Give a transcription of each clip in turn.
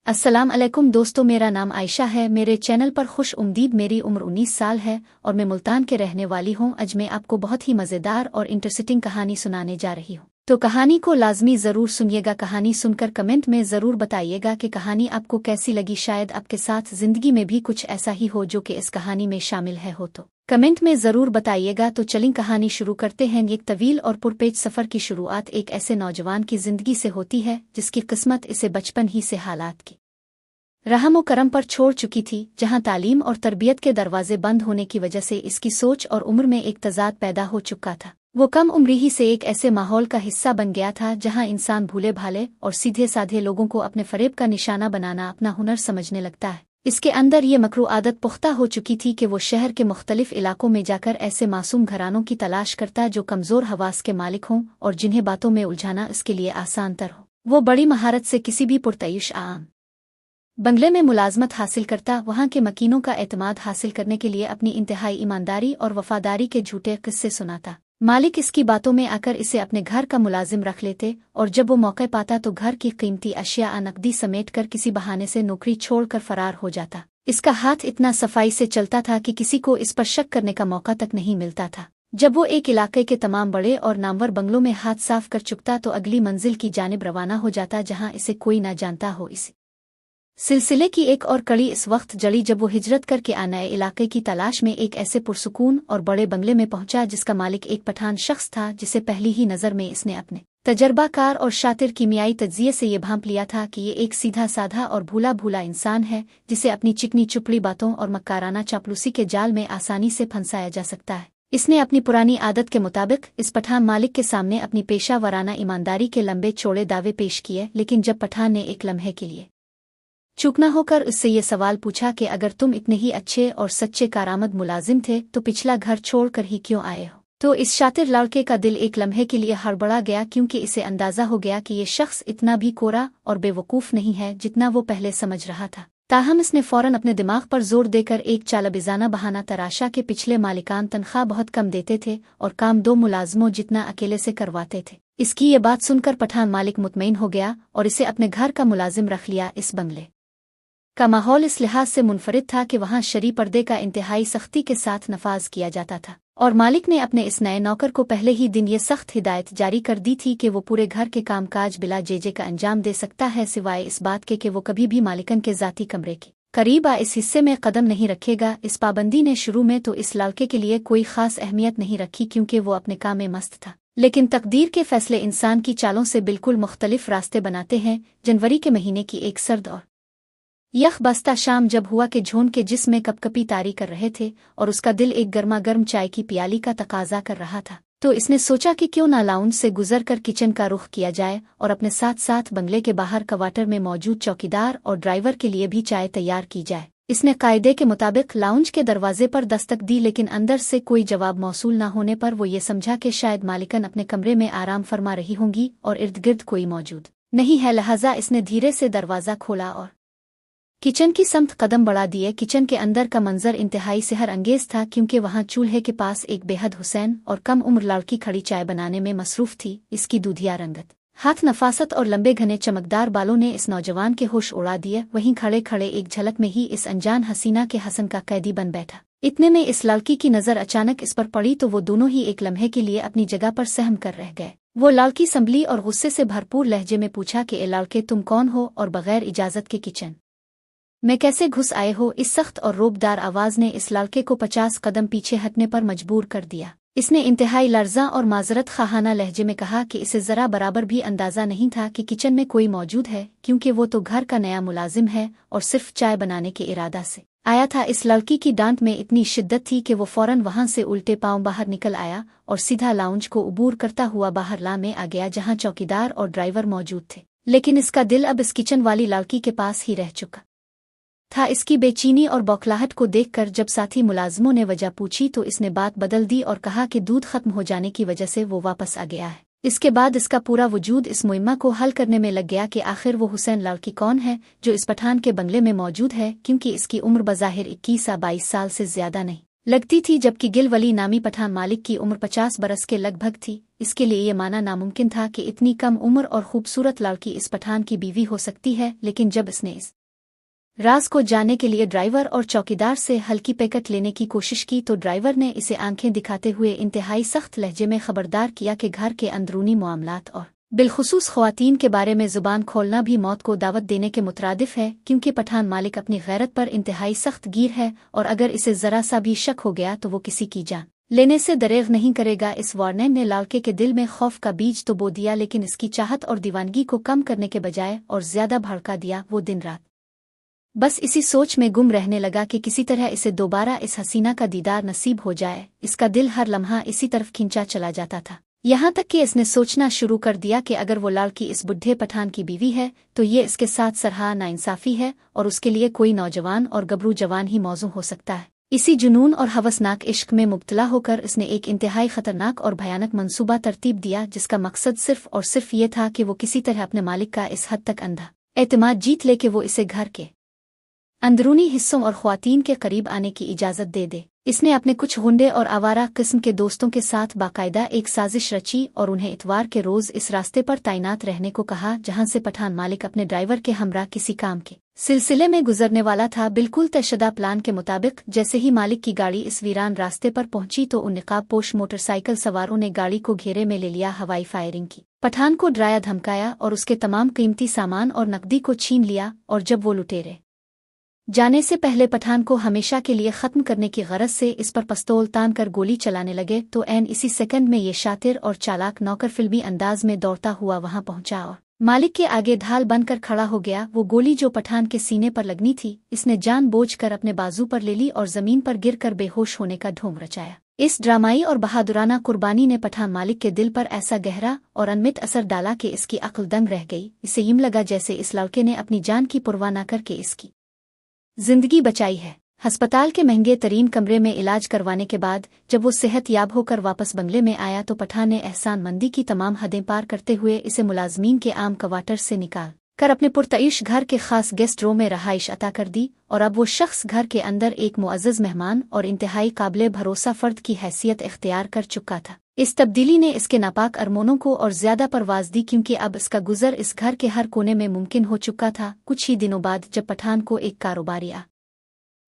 अस्सलाम अलैकुम दोस्तों, मेरा नाम आयशा है। मेरे चैनल पर खुश उम्दीद। मेरी उम्र 19 साल है और मैं मुल्तान के रहने वाली हूँ। आज मैं आपको बहुत ही मज़ेदार और इंटरेस्टिंग कहानी सुनाने जा रही हूँ, तो कहानी को लाजमी ज़रूर सुनिएगा। कहानी सुनकर कमेंट में ज़रूर बताइएगा कि कहानी आपको कैसी लगी। शायद आपके साथ ज़िंदगी में भी कुछ ऐसा ही हो जो कि इस कहानी में शामिल हो तो कमेंट में ज़रूर बताइएगा। तो चलिए कहानी शुरू करते हैं। एक तवील और पुरपेच सफ़र की शुरुआत एक ऐसे नौजवान की ज़िंदगी से होती है जिसकी किस्मत इसे बचपन ही से हालात की रहमो करम पर छोड़ चुकी थी, जहां तालीम और तरबियत के दरवाजे बंद होने की वजह से इसकी सोच और उम्र में एक तजाद पैदा हो चुका था। वो कम उम्री ही से एक ऐसे माहौल का हिस्सा बन गया था जहां इंसान भूले भाले और सीधे साधे लोगों को अपने फरेब का निशाना बनाना अपना हुनर समझने लगता है। इसके अंदर ये मकरू आदत पुख्ता हो चुकी थी कि वो शहर के मुख्तलिफ इलाकों में जाकर ऐसे मासूम घरानों की तलाश करता जो कमज़ोर हवास के मालिक हों और जिन्हें बातों में उलझाना इसके लिए आसान तर हो। वो बड़ी महारत से किसी भी पुरतईश आम बंगले में मुलाजमत हासिल करता, वहां के मकीनों का एतमाद हासिल करने के लिए अपनी इंतहाई ईमानदारी और वफादारी के झूठे किस्से सुनाता। मालिक इसकी बातों में आकर इसे अपने घर का मुलाजिम रख लेते और जब वो मौके पाता तो घर की कीमती अशिया नकदी समेट कर किसी बहाने से नौकरी छोड़कर फरार हो जाता। इसका हाथ इतना सफाई से चलता था कि किसी को इस पर शक करने का मौका तक नहीं मिलता था। जब वो एक इलाके के तमाम बड़े और नामवर बंगलों में हाथ साफ कर चुकता तो अगली मंजिल की जानिब रवाना हो जाता जहां इसे कोई न जानता हो। इस सिलसिले की एक और कड़ी इस वक्त जड़ी जब वो हिजरत करके नए इलाके की तलाश में एक ऐसे पुरसुकून और बड़े बंगले में पहुंचा जिसका मालिक एक पठान शख्स था जिसे पहली ही नज़र में इसने अपने तजर्बाकार और शातिर कीमियाई तज्जिये से ये भांप लिया था कि ये एक सीधा साधा और भूला भूला इंसान है जिसे अपनी चिकनी चुपड़ी बातों और मक्काराना चापलूसी के जाल में आसानी से फंसाया जा सकता है। इसने अपनी पुरानी आदत के मुताबिक इस पठान मालिक के सामने अपनी पेशा वराना ईमानदारी के लंबे चौड़े दावे पेश किए, लेकिन जब पठान ने एक लम्हे के लिए चूक न होकर उससे ये सवाल पूछा कि अगर तुम इतने ही अच्छे और सच्चे कारामद मुलाजिम थे तो पिछला घर छोड़कर ही क्यों आए हो, तो इस शातिर लड़के का दिल एक लम्हे के लिए हड़बड़ा गया, क्योंकि इसे अंदाजा हो गया कि ये शख्स इतना भी कोरा और बेवकूफ़ नहीं है जितना वो पहले समझ रहा था। ताहम इसने फौरन अपने दिमाग पर जोर देकर एक चालबिजाना बहाना तराशा के पिछले मालिकान तनख्वाह बहुत कम देते थे और काम 2 मुलाजमों जितना अकेले से करवाते थे। इसकी ये बात सुनकर पठान मालिक मुतमईन हो गया और इसे अपने घर का मुलाजिम रख लिया। इस बंगले का माहौल इस लिहाज से मुनफरिद था कि वहां शरी पर्दे का इंतहाई सख्ती के साथ नफाज किया जाता था और मालिक ने अपने इस नए नौकर को पहले ही दिन ये सख्त हिदायत जारी कर दी थी कि वो पूरे घर के कामकाज बिला जेजे का अंजाम दे सकता है, सिवाय इस बात के कि वो कभी भी मालिकन के जाती कमरे के करीब इस हिस्से में कदम नहीं रखेगा। इस पाबंदी ने शुरू में तो इस लड़के के लिए कोई खास अहमियत नहीं रखी क्योंकि वो अपने काम में मस्त था, लेकिन तकदीर के फैसले इंसान की चालों से बिल्कुल मुख्तलिफ रास्ते बनाते हैं। जनवरी के महीने की एक सर्द और यख बस्ता शाम जब हुआ कि झोन के जिस्म में कपकपी तारी कर रहे थे और उसका दिल एक गर्मा गर्म चाय की प्याली का तकाजा कर रहा था, तो इसने सोचा कि क्यों ना लाउंज से गुजरकर किचन का रुख किया जाए और अपने साथ साथ बंगले के बाहर क्वार्टर में मौजूद चौकीदार और ड्राइवर के लिए भी चाय तैयार की जाए। इसने कायदे के मुताबिक लाउंज के दरवाजे पर दस्तक दी, लेकिन अंदर से कोई जवाब मौसूल न होने पर वो ये समझा कि शायद मालिकन अपने कमरे में आराम फरमा रही होंगी और इर्द गिर्द कोई मौजूद नहीं है। लिहाजा इसने धीरे से दरवाज़ा खोला और किचन की समत कदम बढ़ा दिए। किचन के अंदर का मंजर इंतहाई सेहर अंगेज था, क्योंकि वहां चूल्हे के पास एक बेहद हुसैन और कम उम्र लड़की खड़ी चाय बनाने में मसरूफ थी। इसकी दूधिया रंगत, हाथ नफासत और लंबे घने चमकदार बालों ने इस नौजवान के होश उड़ा दिए। वहीं खड़े खड़े एक झलक में ही इस अनजान हसीना के हसन का कैदी बन बैठा। इतने में इस लड़की की नज़र अचानक इस पर पड़ी तो वो दोनों ही एक लम्हे के लिए अपनी जगह पर सहम कर रह गए। वो लड़की संभली और गुस्से से भरपूर लहजे में पूछा कि ए लड़के, तुम कौन हो और बगैर इजाज़त के किचन मैं कैसे घुस आए हो? इस सख्त और रोबदार आवाज ने इस लड़के को 50 कदम पीछे हटने पर मजबूर कर दिया। इसने इंतहाई लर्जा और माजरत खाहाना लहजे में कहा कि इसे जरा बराबर भी अंदाजा नहीं था कि किचन में कोई मौजूद है, क्योंकि वो तो घर का नया मुलाजिम है और सिर्फ चाय बनाने के इरादा से आया था। इस लड़की की डांट में इतनी शिद्दत थी कि वो फौरन वहां से उल्टे पांव बाहर निकल आया और सीधा लाउंज को उबूर करता हुआ बाहर ला में आ गया जहां चौकीदार और ड्राइवर मौजूद थे। लेकिन इसका दिल अब इस किचन वाली लड़की के पास ही रह चुका था। इसकी बेचैनी और बौखलाहट को देखकर जब साथी मुलाजमों ने वजह पूछी तो इसने बात बदल दी और कहा कि दूध खत्म हो जाने की वजह से वो वापस आ गया है। इसके बाद इसका पूरा वजूद इस मुहिम्मा को हल करने में लग गया कि आखिर वो हुसैन लड़की कौन है जो इस पठान के बंगले में मौजूद है, क्योंकि इसकी उम्र बज़ाहिर 21 या 22 साल से ज्यादा नहीं लगती थी, जबकि गिल वली नामी पठान मालिक की उम्र 50 बरस के लगभग थी। इसके लिए ये माना नामुमकिन था कि इतनी कम उम्र और खूबसूरत लड़की इस पठान की बीवी हो सकती है, लेकिन जब इसने इस राज को जानने के लिए ड्राइवर और चौकीदार से हल्की पैकट लेने की कोशिश की तो ड्राइवर ने इसे आंखें दिखाते हुए इंतहाई सख्त लहजे में खबरदार किया कि घर के अंदरूनी मामलात और बिलखुसूस ख्वातीन के बारे में जुबान खोलना भी मौत को दावत देने के मुतरादिफ है, क्योंकि पठान मालिक अपनी गैरत पर इंतहाई सख्त गिर है और अगर इसे जरा सा भी शक हो गया तो वो किसी की जान लेने से दरेग नहीं करेगा। इस वार्निंग ने लालके के दिल में खौफ का बीज तो बो दिया, लेकिन इसकी चाहत और दीवानगी को कम करने के बजाय और ज्यादा भड़का दिया। वो दिन रात बस इसी सोच में गुम रहने लगा कि किसी तरह इसे दोबारा इस हसीना का दीदार नसीब हो जाए। इसका दिल हर लम्हा इसी तरफ खिंचा चला जाता था, यहाँ तक कि इसने सोचना शुरू कर दिया कि अगर वो लाड़की इस बुढ़े पठान की बीवी है तो ये इसके साथ सरहा नाइंसाफी है और उसके लिए कोई नौजवान और गबरू जवान ही मौजू हो सकता है। इसी जुनून और हवसनाक इश्क में मुब्तला होकर इसने एक इंतहाई खतरनाक और भयानक मंसूबा तरतीब दिया, जिसका मकसद सिर्फ और सिर्फ ये था कि वो किसी तरह अपने मालिक का इस हद तक अंधा एतमाद जीत ले कि वो इसे घर के अंदरूनी हिस्सों और ख्वातीन के करीब आने की इजाज़त दे दे। इसने अपने कुछ गुंडे और आवारा किस्म के दोस्तों के साथ बाकायदा एक साजिश रची और उन्हें इतवार के रोज इस रास्ते पर तैनात रहने को कहा जहां से पठान मालिक अपने ड्राइवर के हमरा किसी काम के सिलसिले में गुजरने वाला था। बिल्कुल तयशुदा प्लान के मुताबिक जैसे ही मालिक की गाड़ी इस वीरान रास्ते पर पहुंची तो उन निकाबपोश मोटरसाइकिल सवारों ने गाड़ी को घेरे में ले लिया, हवाई फायरिंग की, पठान को डराया धमकाया और उसके तमाम कीमती सामान और नकदी को छीन लिया। और जब वो लुटेरे जाने से पहले पठान को हमेशा के लिए ख़त्म करने की गरज से इस पर पिस्तौल तान कर गोली चलाने लगे तो ऐन इसी सेकंड में ये शातिर और चालाक नौकर फिल्मी अंदाज में दौड़ता हुआ वहां पहुंचा और मालिक के आगे ढाल बनकर खड़ा हो गया। वो गोली जो पठान के सीने पर लगनी थी इसने जानबूझकर अपने बाजू पर ले ली और जमीन पर गिरकर बेहोश होने का ढोंग रचाया। इस ड्रामाई और बहादुराना कुर्बानी ने पठान मालिक के दिल पर ऐसा गहरा और अनमित असर डाला कि इसकी अक्ल दंग रह गई। इसे यूं लगा जैसे इस लड़के ने अपनी जान की परवाह न करके इसकी जिंदगी बचाई है। अस्पताल के महंगे तरीन कमरे में इलाज करवाने के बाद जब वो सेहत याब होकर वापस बंगले में आया तो पठान ने एहसान मंदी की तमाम हदें पार करते हुए इसे मुलाजमीन के आम क्वार्टर से निकाल कर अपने पुरतईश घर के खास गेस्ट रूम में रहाइश अता कर दी और अब वो शख्स घर के अंदर एक मुअज़्ज़ज़ मेहमान और इंतहाई काबिल भरोसा फर्द की हैसियत इख्तियार कर चुका था। इस तब्दीली ने इसके नापाक अरमानों को और ज्यादा परवाज दी, क्योंकि अब इसका गुजर इस घर के हर कोने में मुमकिन हो चुका था। कुछ ही दिनों बाद जब पठान को एक कारोबारी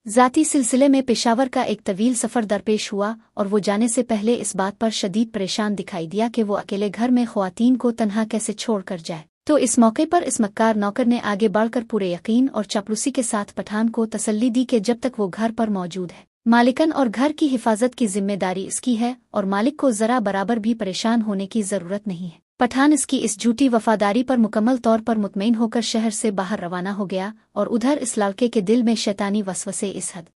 ज़ाती सिलसिले में पेशावर का एक तवील सफ़र दरपेश हुआ और वो जाने से पहले इस बात पर शदीद परेशान दिखाई दिया कि वो अकेले घर में ख्वातीन को तन्हा कैसे छोड़ कर जाए। तो इस मौके पर इस मक्कार नौकर ने आगे बढ़कर पूरे यकीन और चापलूसी के साथ पठान को तसल्ली दी कि जब तक वो घर पर मौजूद है मालिकन और घर की हिफाजत की जिम्मेदारी इसकी है और मालिक को जरा बराबर भी परेशान होने की जरूरत नहीं है। पठान इसकी इस झूठी वफादारी पर मुकम्मल तौर पर मुतमईन होकर शहर से बाहर रवाना हो गया और उधर इस लड़के के दिल में शैतानी वसवसे इस हद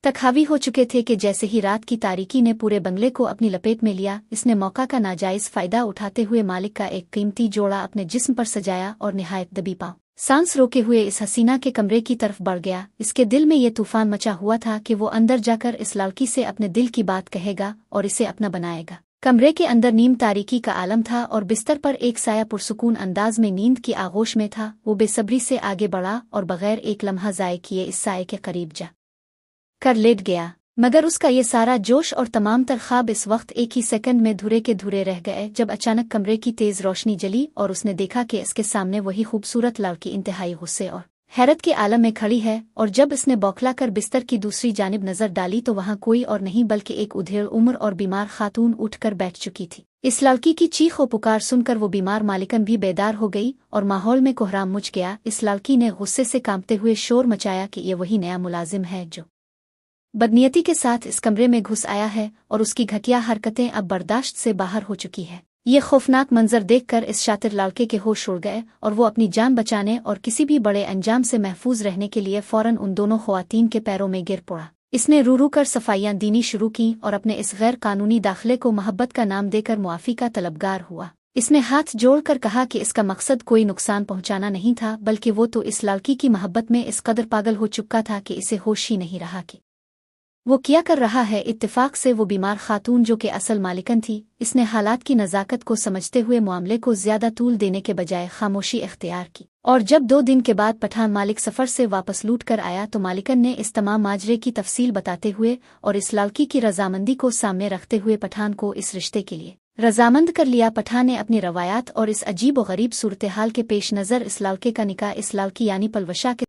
तक हावी हो चुके थे कि जैसे ही रात की तारीकी ने पूरे बंगले को अपनी लपेट में लिया, इसने मौका का नाजायज फायदा उठाते हुए मालिक का एक कीमती जोड़ा अपने जिस्म पर सजाया और निहायत दबी पाँव सांस रोके हुए इस हसीना के कमरे की तरफ बढ़ गया। इसके दिल में ये तूफान मचा हुआ था कि वो अंदर जाकर इस लड़की से अपने दिल की बात कहेगा और इसे अपना बनाएगा। कमरे के अंदर नीम तारीकी का आलम था और बिस्तर पर एक साया पुरसुकून अंदाज में नींद की आगोश में था। वो बेसब्री से आगे बढ़ा और बगैर एक लम्हा ज़ाय किए इस साये के करीब जा कर लेट गया, मगर उसका ये सारा जोश और तमाम तर ख्वाब इस वक्त एक ही सेकंड में धुरे के धुरे रह गए जब अचानक कमरे की तेज रोशनी जली और उसने देखा कि इसके सामने वही खूबसूरत लड़की इंतहाई गुस्से और हैरत के आलम में खड़ी है। और जब इसने बौखला कर बिस्तर की दूसरी जानिब नजर डाली तो वहां कोई और नहीं बल्कि एक उधेड़ उम्र और बीमार खातून उठकर बैठ चुकी थी। इस लड़की की चीख और पुकार सुनकर वो बीमार मालिकन भी बेदार हो गई और माहौल में कोहराम मुझ गया। इस लड़की ने गुस्से से कांपते हुए शोर मचाया कि ये वही नया मुलाजिम है जो बदनीयती के साथ इस कमरे में घुस आया है और उसकी घटिया हरकतें अब बर्दाश्त से बाहर हो चुकी है। ये खौफनाक मंजर देखकर इस शातिर लड़के के होश उड़ गए और वो अपनी जान बचाने और किसी भी बड़े अंजाम से महफूज रहने के लिए फौरन उन दोनों ख्वातीन के पैरों में गिर पड़ा। इसने रू रू कर सफाइयां दीनी शुरू की और अपने इस गैर कानूनी दाखिले को मोहब्बत का नाम देकर मुआफ़ी का तलबगार हुआ। इसने हाथ जोड़कर कहा कि इसका मकसद कोई नुकसान पहुंचाना नहीं था, बल्कि वो तो इस लड़की की मोहब्बत में इस कदर पागल हो चुका था कि इसे होश ही नहीं रहा कि वो क्या कर रहा है। इत्तेफाक से वो बीमार खातून जो कि असल मालिकन थी, इसने हालात की नज़ाकत को समझते हुए मामले को ज्यादा तूल देने के बजाय खामोशी इख्तियार की। और जब 2 दिन के बाद पठान मालिक सफ़र से वापस लूट कर आया तो मालिकन ने इस तमाम माजरे की तफसील बताते हुए और इस लड़की की रजामंदी को सामने रखते हुए पठान को इस रिश्ते के लिए रजामंद कर लिया। पठान ने अपनी रवायात और इस अजीब व गरीब सूरत हाल के पेश नज़र इस लड़के का निकाह इस लड़की यानी पलवशा के